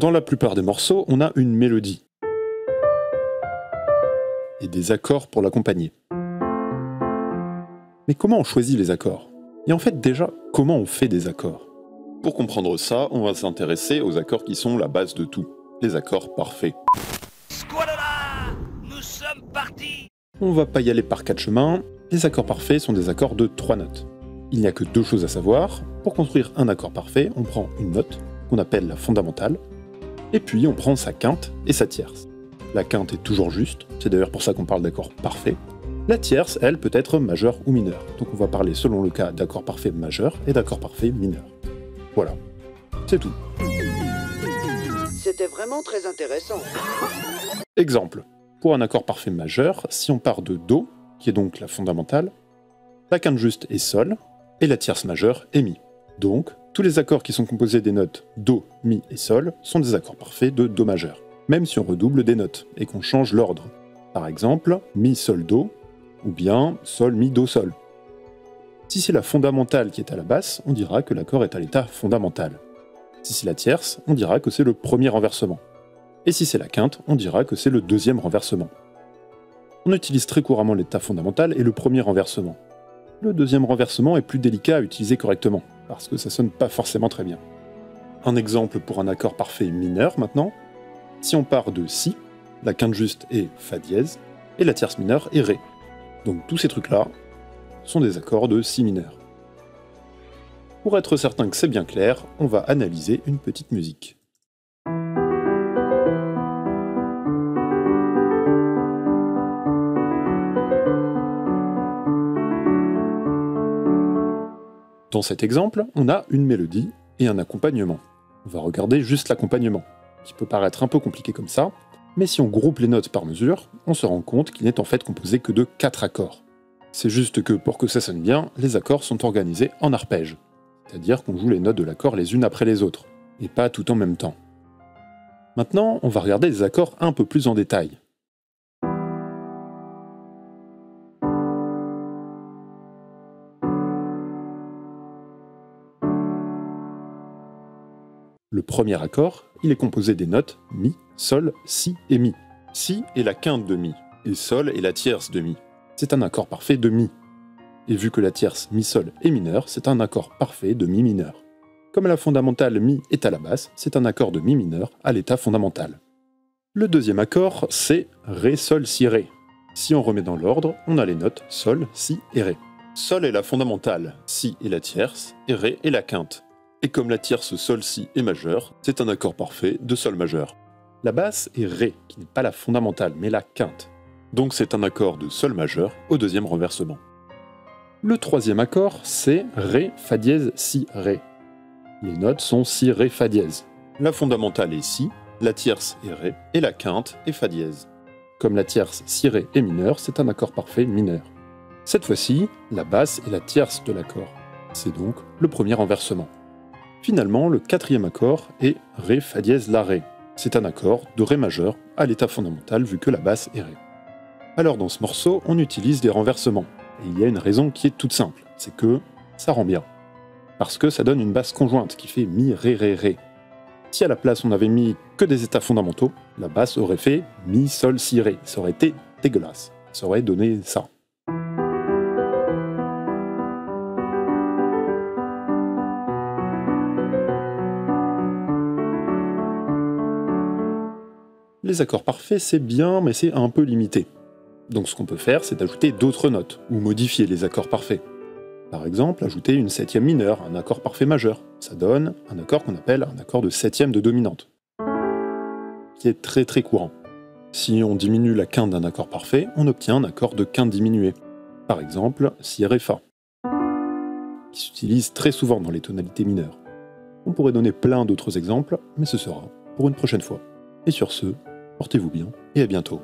Dans la plupart des morceaux, on a une mélodie et des accords pour l'accompagner. Mais comment on choisit les accords? Et en fait déjà, comment on fait des accords? Pour comprendre ça, on va s'intéresser aux accords qui sont la base de tout, les accords parfaits. Squalala, nous sommes partis. On va pas y aller par quatre chemins, les accords parfaits sont des accords de 3 notes. Il n'y a que 2 choses à savoir, pour construire un accord parfait, on prend une note, qu'on appelle la fondamentale, et puis on prend sa quinte et sa tierce. La quinte est toujours juste, c'est d'ailleurs pour ça qu'on parle d'accord parfait. La tierce, elle, peut être majeure ou mineure, donc on va parler selon le cas d'accord parfait majeur et d'accord parfait mineur. Voilà, c'est tout. C'était vraiment très intéressant. Exemple, pour un accord parfait majeur, si on part de Do, qui est donc la fondamentale, la quinte juste est Sol, et la tierce majeure est Mi. Donc, tous les accords qui sont composés des notes Do, Mi et Sol sont des accords parfaits de Do majeur, même si on redouble des notes et qu'on change l'ordre. Par exemple, Mi, Sol, Do, ou bien Sol, Mi, Do, Sol. Si c'est la fondamentale qui est à la basse, on dira que l'accord est à l'état fondamental. Si c'est la tierce, on dira que c'est le premier renversement. Et si c'est la quinte, on dira que c'est le deuxième renversement. On utilise très couramment l'état fondamental et le premier renversement. Le deuxième renversement est plus délicat à utiliser correctement, parce que ça sonne pas forcément très bien. Un exemple pour un accord parfait mineur maintenant. Si on part de Si, la quinte juste est Fa dièse, et la tierce mineure est Ré. Donc tous ces trucs-là sont des accords de Si mineur. Pour être certain que c'est bien clair, on va analyser une petite musique. Dans cet exemple, on a une mélodie et un accompagnement. On va regarder juste l'accompagnement, qui peut paraître un peu compliqué comme ça, mais si on groupe les notes par mesure, on se rend compte qu'il n'est en fait composé que de 4 accords. C'est juste que pour que ça sonne bien, les accords sont organisés en arpèges, c'est-à-dire qu'on joue les notes de l'accord les unes après les autres, et pas tout en même temps. Maintenant, on va regarder les accords un peu plus en détail. Le premier accord, il est composé des notes Mi, Sol, Si et Mi. Si est la quinte de Mi, et Sol est la tierce de Mi. C'est un accord parfait de Mi. Et vu que la tierce Mi-Sol est mineure, c'est un accord parfait de Mi mineur. Comme la fondamentale Mi est à la basse, c'est un accord de Mi mineur à l'état fondamental. Le deuxième accord, c'est Ré, Sol, Si, Ré. Si on remet dans l'ordre, on a les notes Sol, Si et Ré. Sol est la fondamentale, Si est la tierce, et Ré est la quinte. Et comme la tierce Sol, Si est majeure, c'est un accord parfait de Sol majeur. La basse est Ré, qui n'est pas la fondamentale, mais la quinte. Donc c'est un accord de Sol majeur au deuxième renversement. Le troisième accord, c'est Ré, Fa dièse, Si, Ré. Les notes sont Si, Ré, Fa dièse. La fondamentale est Si, la tierce est Ré, et la quinte est Fa dièse. Comme la tierce Si, Ré est mineure, c'est un accord parfait mineur. Cette fois-ci, la basse est la tierce de l'accord. C'est donc le premier renversement. Finalement, le quatrième accord est Ré, Fa dièse, La, Ré. C'est un accord de Ré majeur à l'état fondamental vu que la basse est Ré. Alors dans ce morceau, on utilise des renversements. Et il y a une raison qui est toute simple, c'est que ça rend bien. Parce que ça donne une basse conjointe qui fait Mi, Ré, Ré, Ré. Si à la place on avait mis que des états fondamentaux, la basse aurait fait Mi, Sol, Si, Ré. Ça aurait été dégueulasse. Ça aurait donné ça. Les accords parfaits, c'est bien, mais c'est un peu limité. Donc ce qu'on peut faire, c'est d'ajouter d'autres notes, ou modifier les accords parfaits. Par exemple, ajouter une septième mineure, un accord parfait majeur. Ça donne un accord qu'on appelle un accord de septième de dominante, qui est très très courant. Si on diminue la quinte d'un accord parfait, on obtient un accord de quinte diminuée. Par exemple, Si, Ré, Fa, qui s'utilise très souvent dans les tonalités mineures. On pourrait donner plein d'autres exemples, mais ce sera pour une prochaine fois. Et sur ce, portez-vous bien et à bientôt.